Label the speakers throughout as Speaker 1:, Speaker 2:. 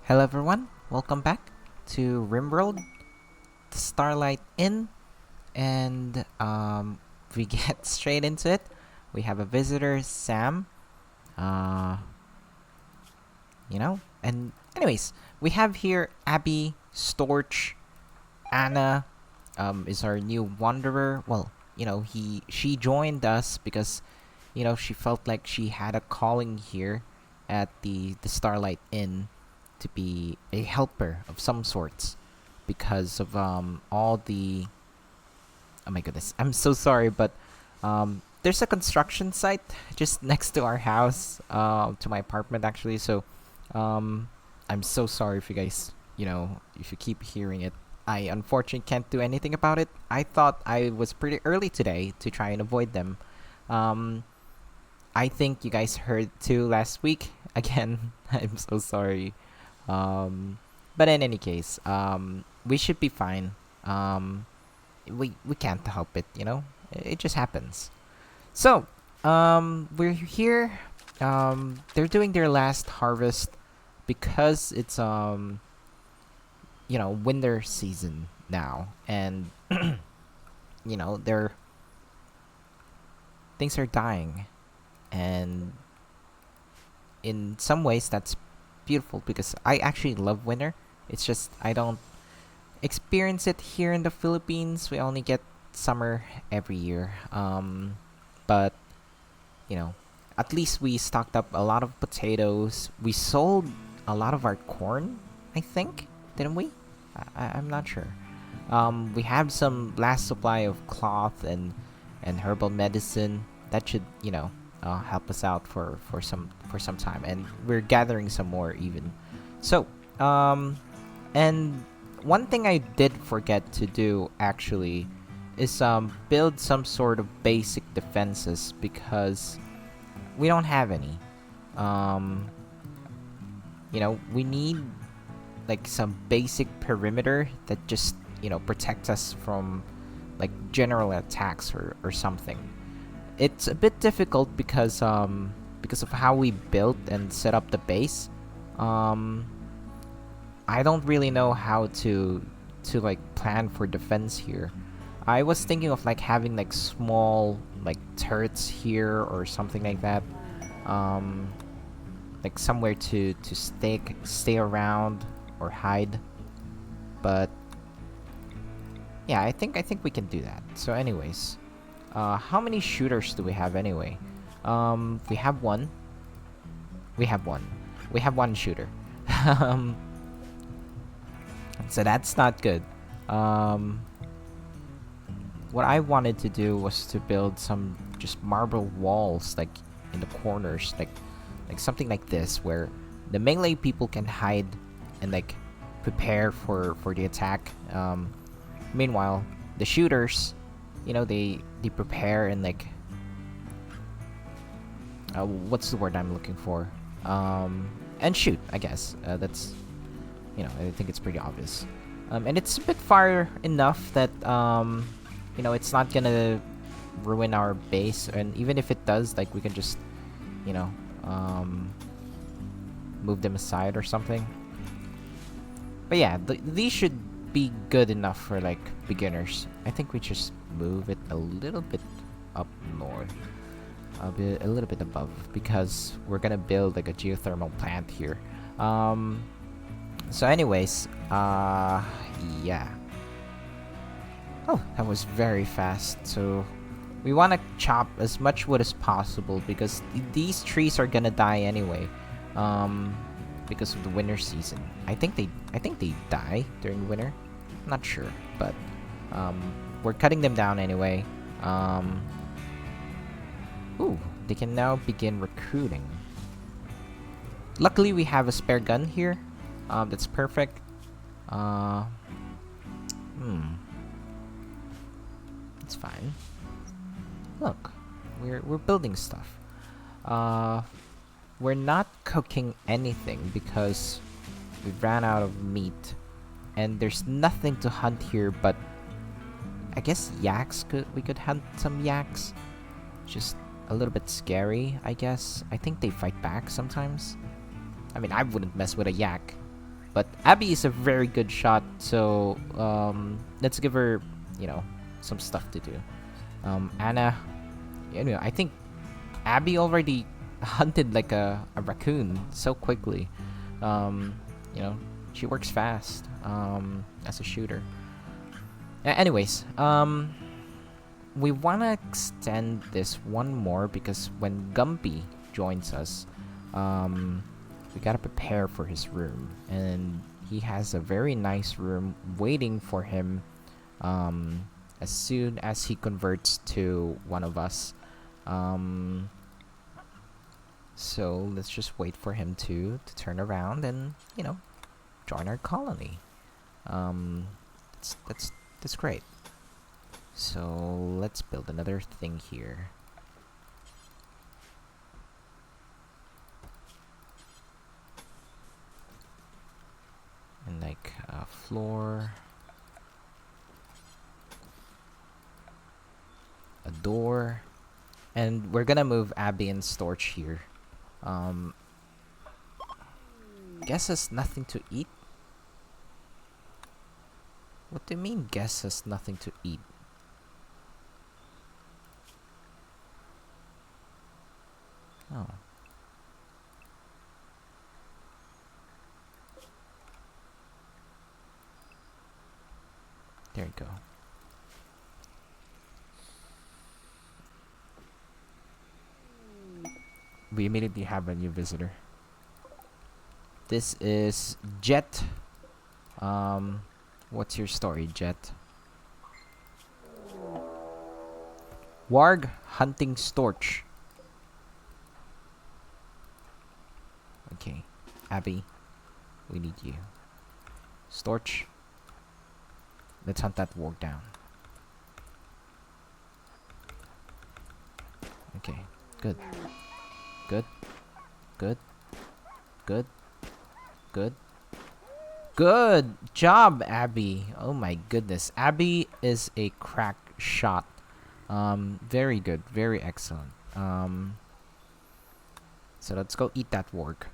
Speaker 1: Hello everyone, welcome back to Rimworld, the Starlight Inn, and we get straight into it. We have a visitor, Sam. Uh, and anyways, we have here Abby, Storch, Anna. Is our new wanderer. Well, she joined us because she felt like she had a calling here at the Starlight Inn to be a helper of some sorts because of all the oh my goodness, I'm so sorry, but there's a construction site just next to our house, to my apartment actually. So um I'm so sorry if you guys, if you keep hearing it. I unfortunately can't do anything about it. I thought I was pretty early today to try and avoid them. um I think you guys heard too last week. Again, I'm so sorry. But in any case, we should be fine. We can't help it, It just happens. So, we're here. They're doing their last harvest because it's winter season now, and their things are dying, and in some ways that's beautiful because I actually love winter. It's just I don't experience it here in the Philippines. We only get summer every year. But you know, at least we stocked up a lot of potatoes. We sold a lot of our corn, I think, didn't we? I'm not sure. We have some last supply of cloth and herbal medicine that should help us out for some time, and we're gathering some more even. So, and one thing I did forget to do actually is build some sort of basic defenses because we don't have any. Um, we need like some basic perimeter that just protects us from like general attacks or something. It's a bit difficult because of how we built and set up the base. Um, I don't really know how to like plan for defense here. I was thinking of like having like small like turrets here or something like that. Um, like somewhere to stay around or hide. But yeah, I think we can do that. So anyways, how many shooters do we have anyway? We have one. We have one. We have one shooter. um, so that's not good. Um, what I wanted to do was to build some just marble walls, like in the corners, like something like this, where the melee people can hide and like prepare for the attack. Meanwhile, the shooters, they prepare and like what's the word I'm looking for? And shoot, I guess. That's I think it's pretty obvious. And it's a bit far enough that it's not gonna ruin our base, and even if it does, like we can just, you know, um, move them aside or something. But yeah, these should be good enough for like beginners. I think we just move it a little bit up north, a little bit above, because we're gonna build like a geothermal plant here. So anyways, yeah. Oh, that was very fast. So we want to chop as much wood as possible because these trees are gonna die anyway. Because of the winter season. I think they die during winter. Not sure, but we're cutting them down anyway. Ooh, they can now begin recruiting. Luckily, we have a spare gun here. That's perfect. It's fine. Look, we're building stuff. We're not cooking anything because we ran out of meat, and there's nothing to hunt here. But I guess we could hunt some yaks. Just a little bit scary, I guess. I think they fight back sometimes. I mean, I wouldn't mess with a yak. But Abby is a very good shot, so let's give her, you know, some stuff to do. Anna, anyway, I think Abby already hunted like a raccoon so quickly. You know, she works fast as a shooter. Anyways, we want to extend this one more because when Gumpy joins us, we gotta prepare for his room, and he has a very nice room waiting for him as soon as he converts to one of us. So let's just wait for him to turn around and, you know, join our colony. That's great. So let's build another thing here. And like a floor, a door, and we're gonna move Abby and Storch here. Guess has nothing to eat? What do you mean guess has nothing to eat? Oh. There you go. We immediately have a new visitor. This is Jet. What's your story, Jet? Warg hunting Storch. Okay, Abby, we need you. Storch, let's hunt that warg down. Okay, good. Good. Good. Good. Good. Good job, Abby. Oh my goodness. Abby is a crack shot. Very good. Very excellent. So let's go eat that warg.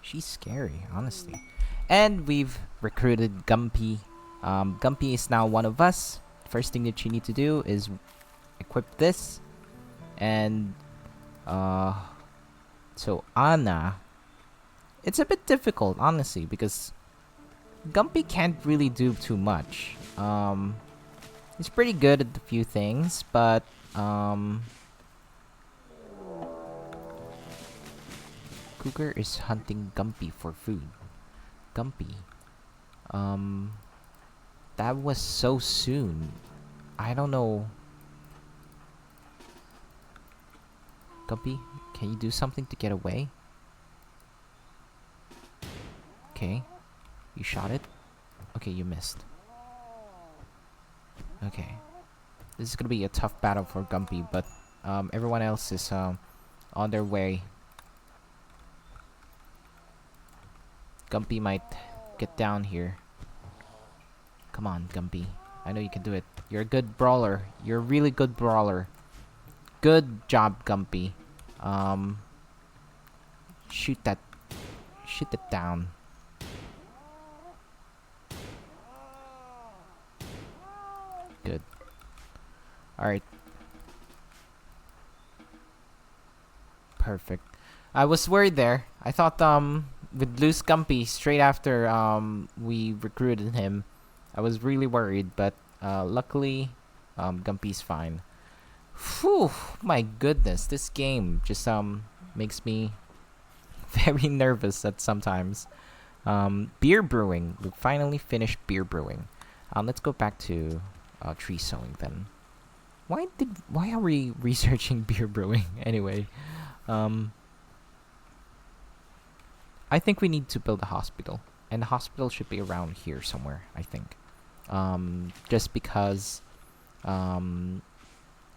Speaker 1: She's scary, honestly. And we've recruited Gumpy. Gumpy is now one of us. First thing that you need to do is equip this. And so Anna, it's a bit difficult, honestly, because Gumpy can't really do too much. He's pretty good at a few things, but Cougar is hunting Gumpy for food. Gumpy, that was so soon. I don't know. Gumpy, can you do something to get away? Okay. You shot it? Okay, you missed. Okay. This is gonna be a tough battle for Gumpy, but everyone else is on their way. Gumpy might get down here. Come on, Gumpy. I know you can do it. You're a good brawler. You're a really good brawler. Good job, Gumpy. Shoot it down. Good. Alright. Perfect. I was worried there. I thought we'd lose Gumpy straight after we recruited him. I was really worried, but luckily Gumpy's fine. Whew, my goodness, this game just makes me very nervous at sometimes. Beer brewing. We finally finished beer brewing. Let's go back to tree sowing then. Why are we researching beer brewing anyway? I think we need to build a hospital, and the hospital should be around here somewhere, I think. Just because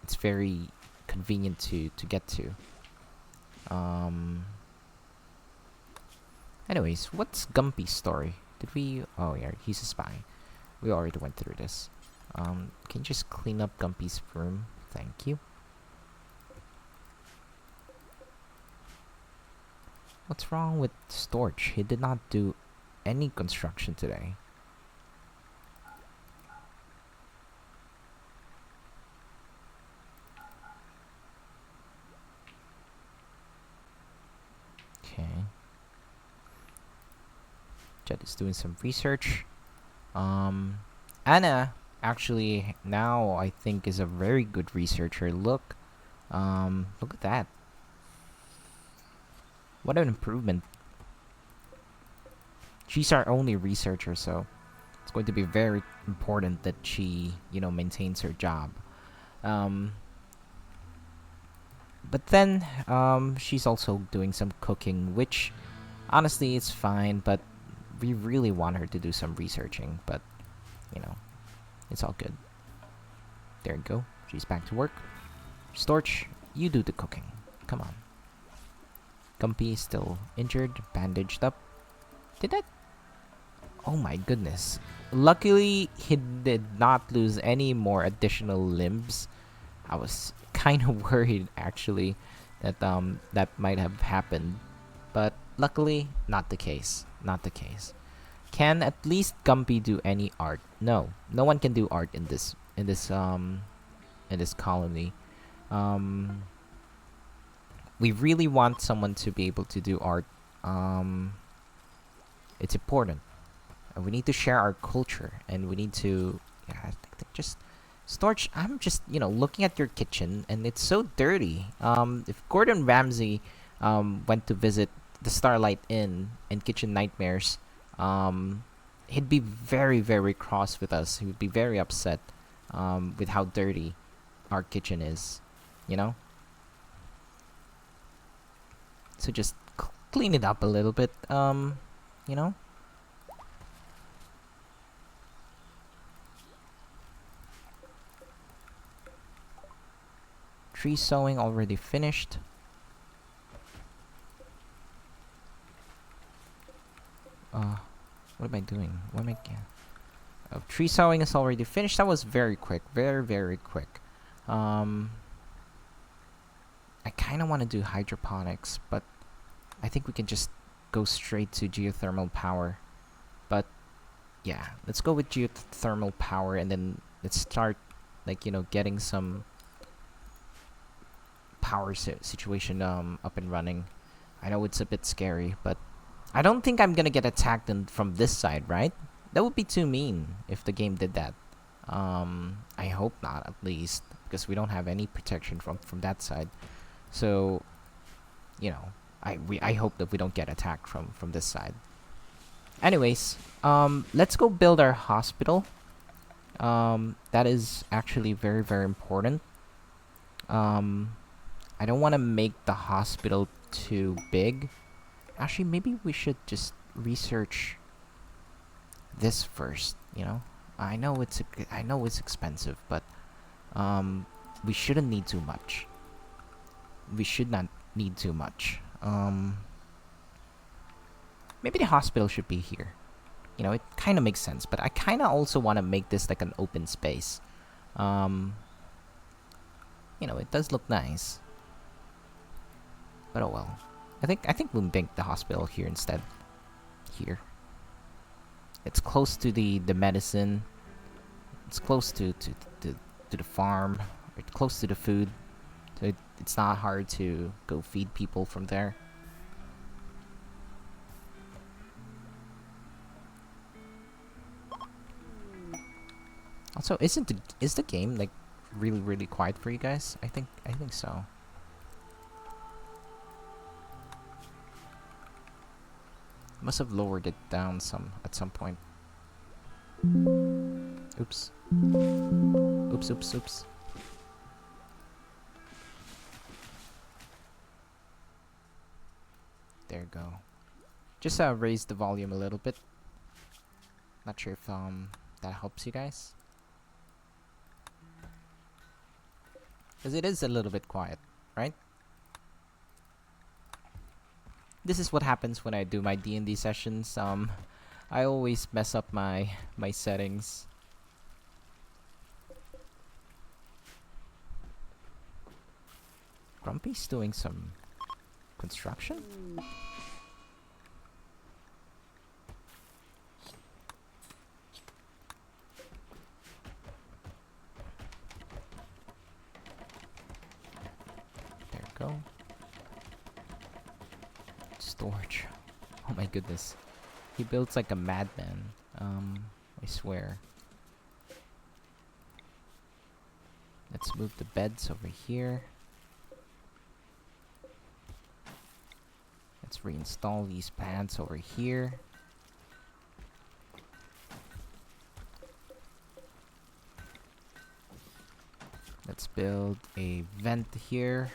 Speaker 1: it's very convenient to get to. Anyways, what's Gumpy's story? Did we... Oh yeah, he's a spy. We already went through this. Can you just clean up Gumpy's room? Thank you. What's wrong with Storch? He did not do any construction today. Okay. Jet is doing some research. Anna actually now I think is a very good researcher. Look at that. What an improvement. She's our only researcher, so it's going to be very important that she, maintains her job. Um, but then, she's also doing some cooking, which honestly is fine, but we really want her to do some researching, but, you know, it's all good. There you go. She's back to work. Storch, you do the cooking. Come on. Gumpy is still injured, bandaged up. Did that? Oh my goodness. Luckily, he did not lose any more additional limbs. I was kind of worried actually that might have happened, but luckily not the case. Not the case. Can at least Gumpy do any art? No, no one can do art in this colony. Um, we really want someone to be able to do art. It's important. And we need to share our culture, and we need to, yeah, I think just Storch. I'm just looking at your kitchen, and it's so dirty. If Gordon Ramsay went to visit the Starlight Inn and Kitchen Nightmares, he'd be very very cross with us. He would be very upset with how dirty our kitchen is, you know. So just clean it up a little bit, you know. Tree sowing already finished. What am I doing? What am I? Tree sowing is already finished. That was very quick, very very quick. Um, I kind of want to do hydroponics, but I think we can just go straight to geothermal power. But yeah, let's go with geothermal power, and then let's start, getting some power situation up and running. I know it's a bit scary, but I don't think I'm gonna get attacked from this side, right? That would be too mean if the game did that. I hope not, at least, because we don't have any protection from that side. So, I hope that we don't get attacked from this side. Anyways, let's go build our hospital. That is actually very very important. I don't want to make the hospital too big. Actually, maybe we should just research this first. I know it's expensive, but we shouldn't need too much. We should not need too much. Maybe the hospital should be here. It kind of makes sense, but I kind of also want to make this like an open space. It does look nice. But oh well. I think we'll make the hospital here instead. Here. It's close to the medicine. It's close to the farm. It's close to the food. So it's not hard to go feed people from there. Also, is the game like really really quiet for you guys? I think so. Must have lowered it down at some point. Oops. Oops, oops, oops. There you go. Just raise the volume a little bit. Not sure if that helps you guys. Because it is a little bit quiet, right? This is what happens when I do my D&D sessions. I always mess up my settings. Grumpy's doing some construction? go. Storage. Oh my goodness. He builds like a madman. I swear. Let's move the beds over here. Let's reinstall these pants over here. Let's build a vent here.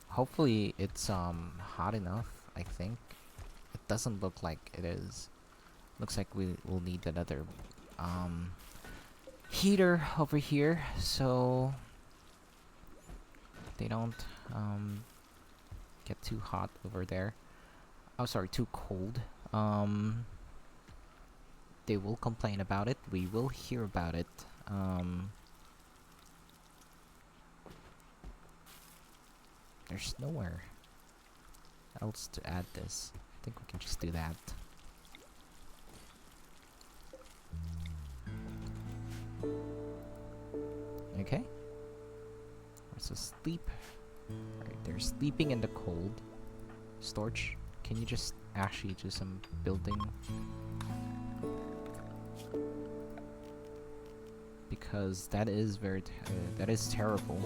Speaker 1: Hopefully it's hot enough, I think. It doesn't look like it is. Looks like we will need another heater over here so they don't get too hot over there. Oh, sorry, too cold. They will complain about it. We will hear about it. There's nowhere else to add this. I think we can just do that. Okay. Let's just sleep. Alright, they're sleeping in the cold. Storch, can you just actually do some building? Because that is that is terrible.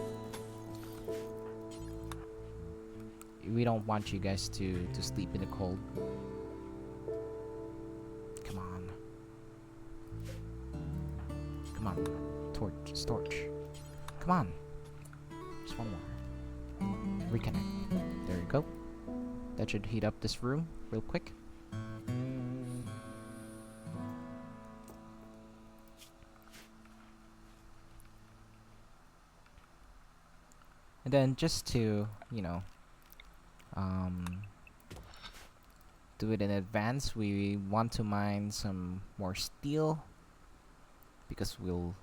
Speaker 1: We don't want you guys to sleep in the cold. Come on. Come on. Storch. Come on. Just one more. Reconnect. There you go. That should heat up this room real quick. And then just to, you know, do it in advance, we want to mine some more steel because we'll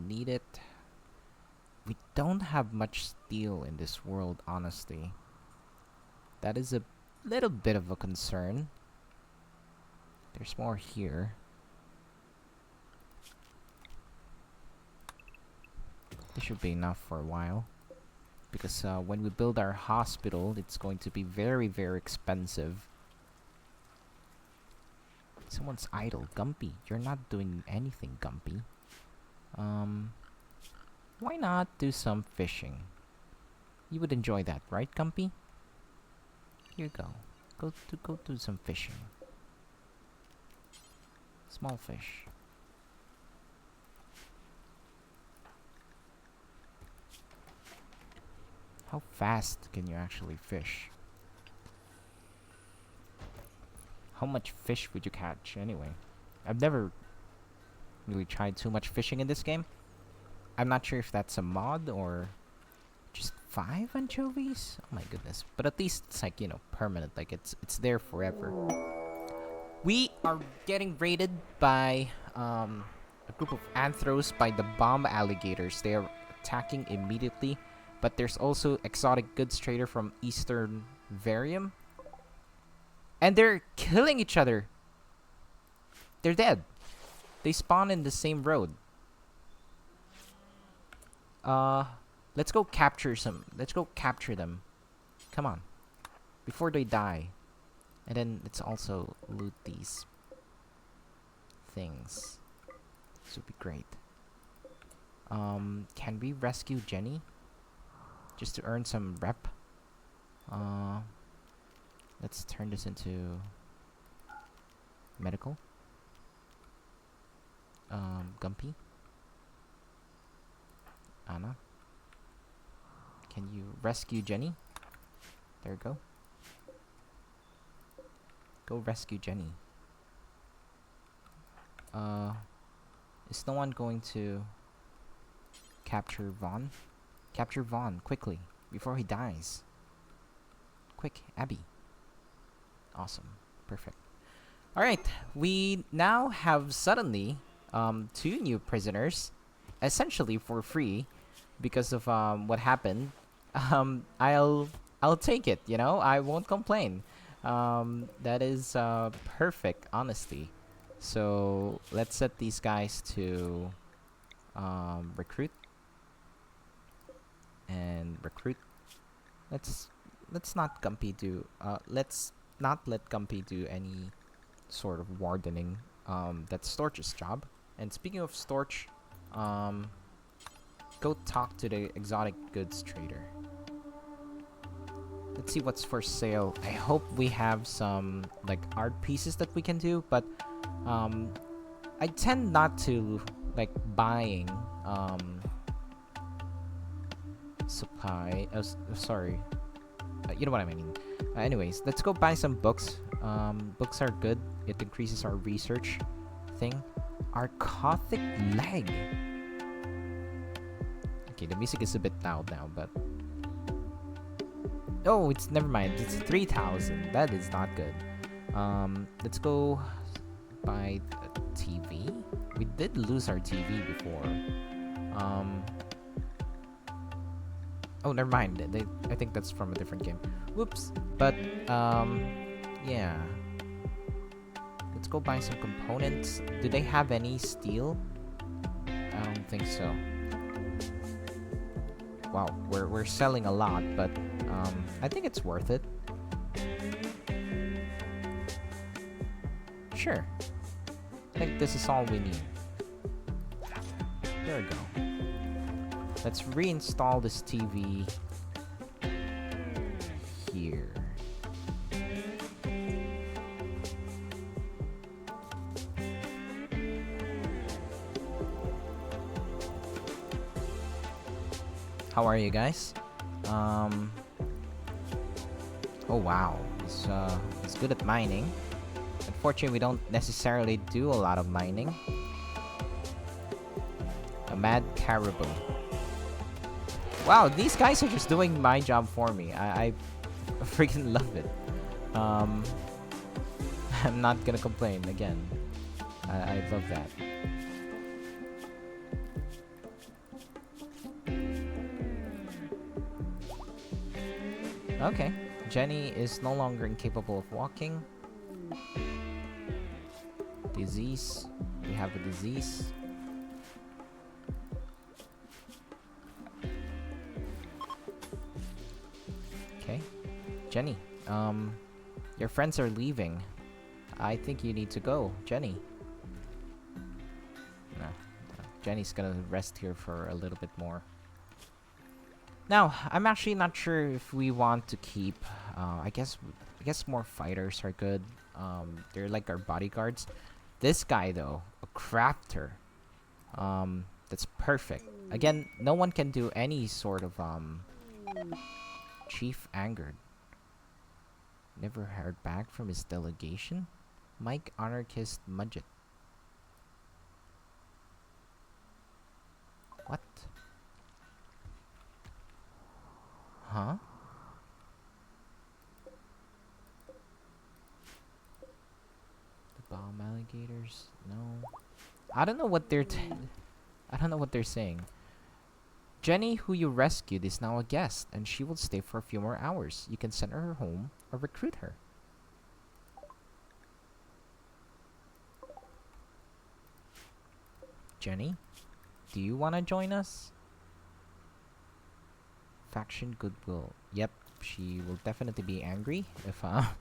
Speaker 1: need it. We don't have much steel in this world, honestly. That is a little bit of a concern. There's more here. This should be enough for a while. Because when we build our hospital, it's going to be very, very expensive. Someone's idle. Gumpy, you're not doing anything, Gumpy. Why not do some fishing? You would enjoy that, right, Gumpy? Here you go. Go do some fishing. Small fish. How fast can you actually fish? How much fish would you catch anyway? I've never really tried too much fishing in this game. I'm not sure if that's a mod or just 5 anchovies. Oh my goodness. But at least it's like, you know, permanent. Like it's there forever. We are getting raided by a group of anthros by the bomb alligators. They are attacking immediately. But there's also exotic goods trader from Eastern Varium. And they're killing each other. They're dead. They spawn in the same road. Let's go capture some. Let's go capture them. Come on. Before they die. And then let's also loot these things. This would be great. Can we rescue Jenny? Just to earn some rep. Let's turn this into medical. Gumpy. Anna. Can you rescue Jenny? There you go. Go rescue Jenny. Is no one going to capture Vaughn? Capture Vaughn quickly before he dies. Quick, Abby. Awesome. Perfect. Alright, we now have suddenly 2 new prisoners, essentially for free, because of what happened. I'll take it, you know, I won't complain. That is perfect, honestly. So let's set these guys to recruit. And recruit let's let's not Gumpy do let's not let Gumpy do any sort of wardening. That's Storch's job. And speaking of Storch, um, go talk to the exotic goods trader. Let's see what's for sale. I hope we have some like art pieces that we can do, but um, I tend not to like buying supply. Sorry, you know what I mean. Anyways, let's go buy some books. Books are good. It increases our research thing. Our Gothic leg. Okay, the music is a bit loud now, but oh, it's never mind. It's 3,000. That is not good. Let's go buy a TV. We did lose our TV before. Oh, never mind. I think that's from a different game. Whoops. But yeah. Let's go buy some components. Do they have any steel? I don't think so. Wow, we're selling a lot, but I think it's worth it. Sure. I think this is all we need. There we go. Let's reinstall this TV here. How are you guys? Oh wow, he's good at mining. Unfortunately, we don't necessarily do a lot of mining. A mad caribou. Wow, these guys are just doing my job for me. I freaking love it. I'm not gonna complain again. I love that. Okay, Jenny is no longer incapable of walking. Disease. We have a disease. Okay. Jenny, your friends are leaving. I think you need to go. Jenny. No. Jenny's gonna rest here for a little bit more. Now, I'm actually not sure if we want to keep. I guess more fighters are good. They're like our bodyguards. This guy though, a crafter. That's perfect. Again, no one can do any sort of chief angered. Never heard back from his delegation. Mike Anarchist Mudget. What? Huh? The bomb alligators? No. I don't know what they're I don't know what they're saying. Jenny, who you rescued, is now a guest, and she will stay for a few more hours. You can send her home or recruit her. Jenny, do you want to join us? Faction Goodwill. Yep, she will definitely be angry if oh,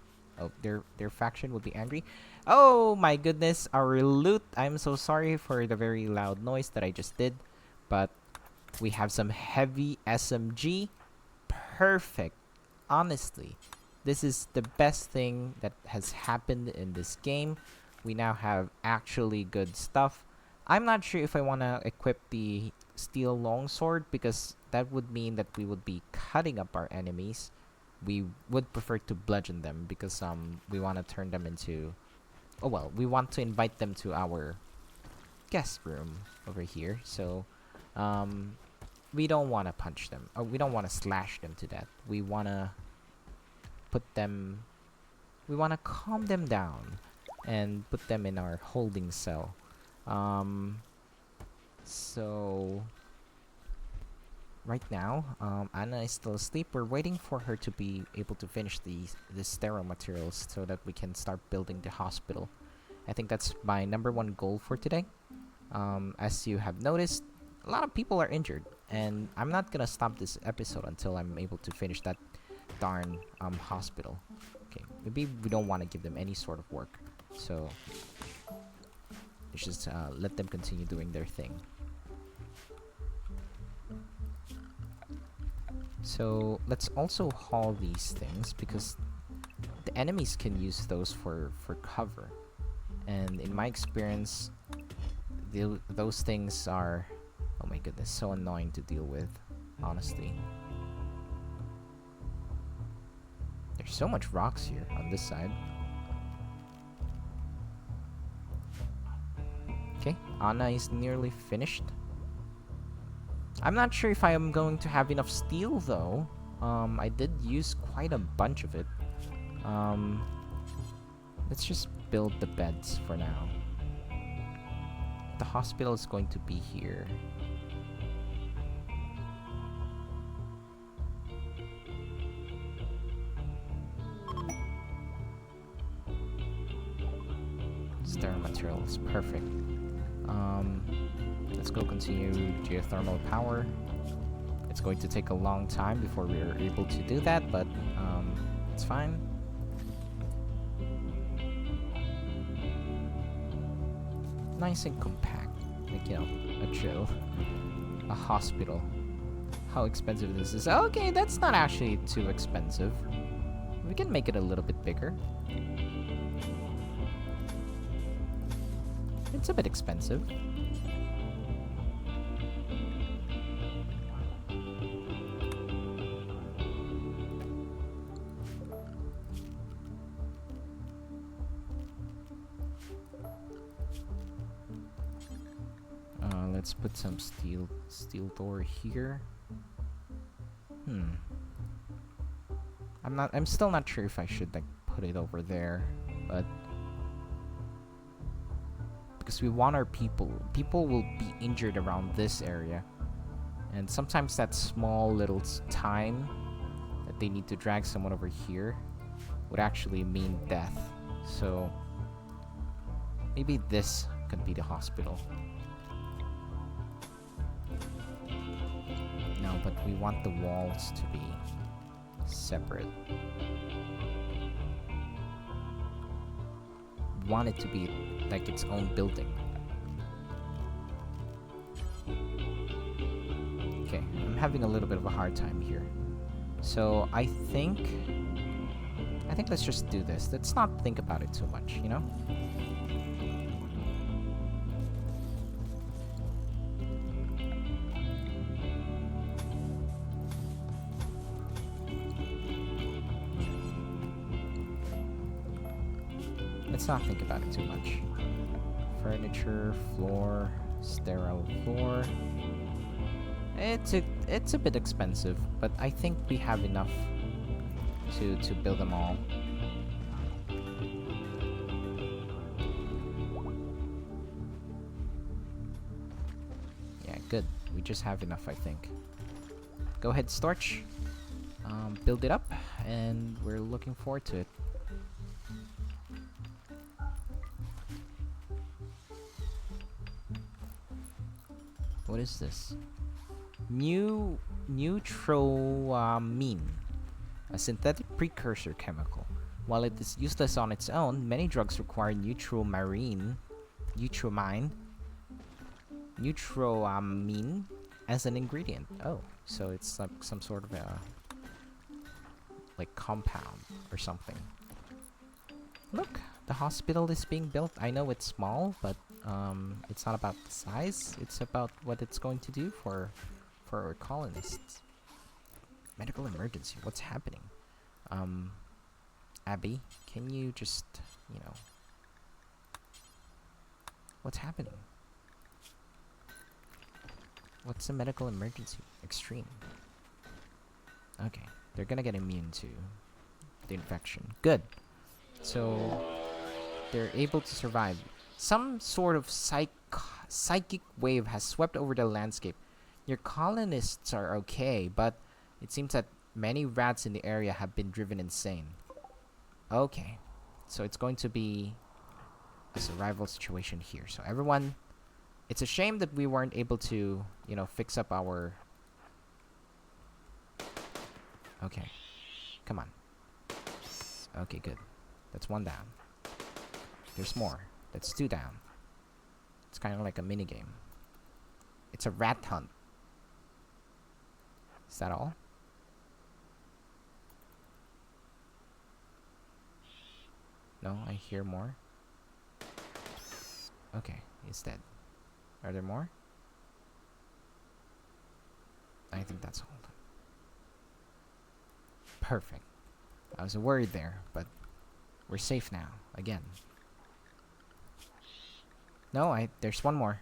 Speaker 1: their faction will be angry. Oh my goodness, our loot. I'm so sorry for the very loud noise that I just did, but we have some heavy SMG. Perfect. Honestly, this is the best thing that has happened in this game. We now have actually good stuff. I'm not sure if I want to equip the steel longsword because that would mean that we would be cutting up our enemies. We would prefer to bludgeon them because we want to turn them into, oh well, we want to invite them to our guest room over here. So we don't want to punch them, or we don't want to slash them to death. We want to calm them down and put them in our holding cell. So right now, Anna is still asleep. We're waiting for her to be able to finish the sterile materials so that we can start building the hospital. I think that's my #1 goal for today. As you have noticed, a lot of people are injured, and I'm not gonna stop this episode until I'm able to finish that darn hospital. Okay, maybe we don't want to give them any sort of work, so let's just let them continue doing their thing. So let's also haul these things because the enemies can use those for cover, and in my experience, those things are, oh my goodness, so annoying to deal with, honestly. There's so much rocks here on this side. Okay, Anna is nearly finished. I'm not sure if I am going to have enough steel though. I did use quite a bunch of it. Let's just build the beds for now. The hospital is going to be here. Sterile material is perfect. Let's go continue geothermal power. It's going to take a long time before we are able to do that, but it's fine. Nice and compact, like, you know, a chill. A hospital. How expensive this is? Okay, that's not actually too expensive. We can make it a little bit bigger. It's a bit expensive. Let's put some steel door here. I'm still not sure if I should like put it over there, but because we want our people will be injured around this area, and sometimes that small little time that they need to drag someone over here would actually mean death. So maybe this could be the hospital. No, but we want the walls to be separate. We want it to be like its own building. Okay, I'm having a little bit of a hard time here. So I think let's just do this. Let's not think about it too much, you know? Let's not think about it too much. Furniture, floor, sterile floor. It's a bit expensive, but I think we have enough to build them all. Yeah, good. We just have enough, I think. Go ahead, Storch. Build it up, and we're looking forward to it. What is this? Neutramine, a synthetic precursor chemical. While it is useless on its own, many drugs require neutramine as an ingredient. Oh, so it's like some sort of a like compound or something. Look, the hospital is being built. I know it's small, but it's not about the size. It's about what it's going to do for our colonists. Medical emergency. What's happening? Abby, can you just, you know, what's happening? What's a medical emergency? Extreme. Okay, they're gonna get immune to the infection. Good. So they're able to survive. Some sort of psychic wave has swept over the landscape. Your colonists are okay, but it seems that many rats in the area have been driven insane. Okay, so it's going to be a survival situation here. So everyone, it's a shame that we weren't able to, you know, fix up our... Okay. Come on. Okay, good. That's one down. There's more. That's two down. It's kind of like a mini game. It's a rat hunt. Is that all? No, I hear more. Okay, he's dead. Are there more? I think that's all. Perfect. I was worried there, but we're safe now. Again. No, there's one more.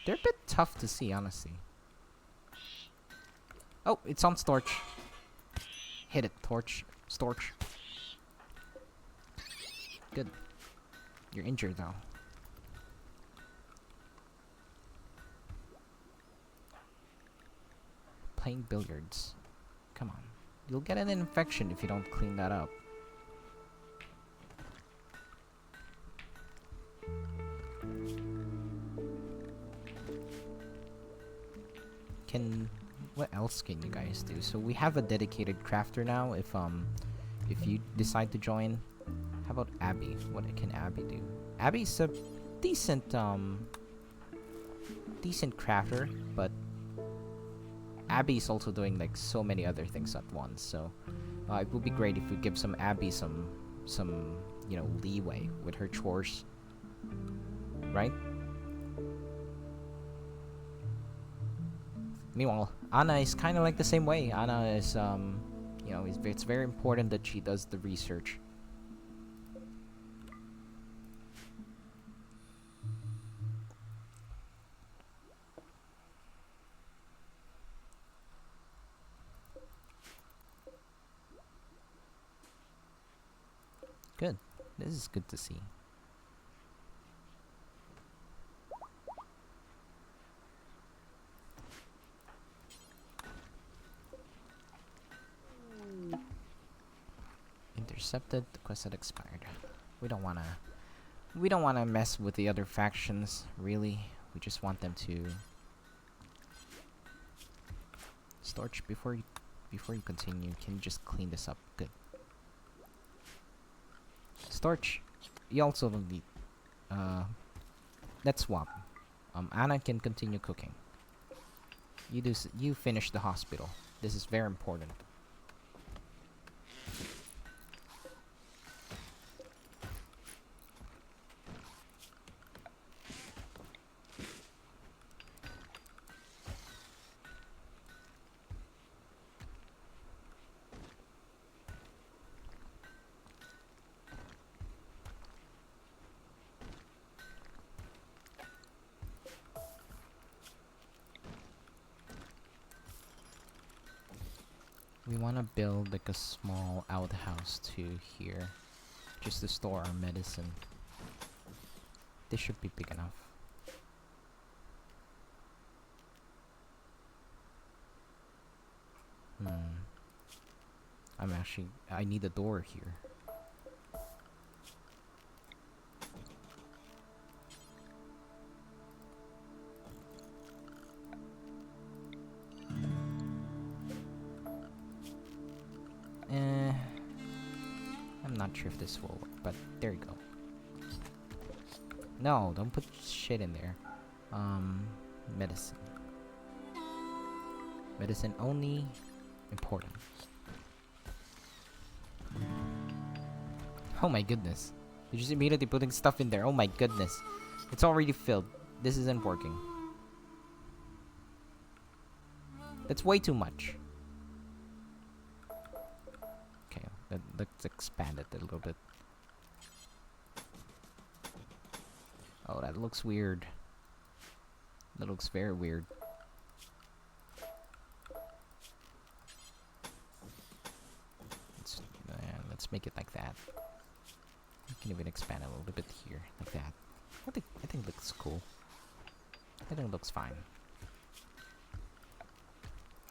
Speaker 1: They're a bit tough to see, honestly. Oh, it's on Storch. Hit it, Torch. Storch. Good. You're injured, though. Playing billiards. Come on. You'll get an infection if you don't clean that up. What else can you guys do? So we have a dedicated crafter now. If you decide to join, how about Abby? What can Abby do? Abby's a decent crafter, but Abby's also doing like so many other things at once. So it would be great if we give Abby some leeway with her chores, right? Meanwhile, Anna is kind of like the same way. Anna is, it's very important that she does the research. Good. This is good to see. Intercepted. The quest had expired. We don't wanna mess with the other factions, really. We just want them to. Storch, before you continue, can you just clean this up? Good. Storch, you also don't need. Let's swap. Anna can continue cooking. You finish the hospital. This is very important. We want to build like a small outhouse to here, just to store our medicine. This should be big enough. I need a door here. I'm not sure if this will work, but there you go. No, don't put shit in there. Medicine. Medicine only. Important. Oh my goodness. You're just immediately putting stuff in there. Oh my goodness. It's already filled. This isn't working. That's way too much. Okay, let's expand it a little bit. Oh, that looks weird. That looks very weird. Let's make it like that. You can even expand it a little bit here, like that. I think it looks cool. I think it looks fine.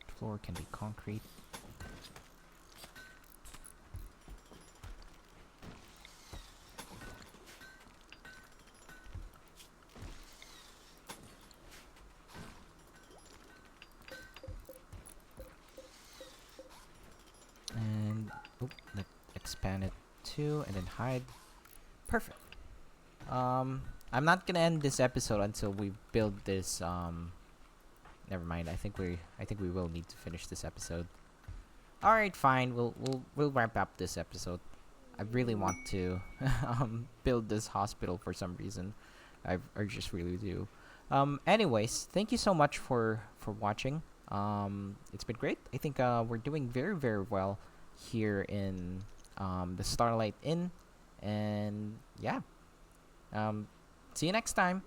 Speaker 1: The floor can be concrete. Let's expand it too, and then hide. Perfect. I'm not gonna end this episode until we build this. Never mind. I think we will need to finish this episode. All right, fine. We'll wrap up this episode. I really want to build this hospital for some reason. I just really do. Anyways, thank you so much for watching. It's been great. I think we're doing very very well here in the Starlight Inn, and yeah. See you next time.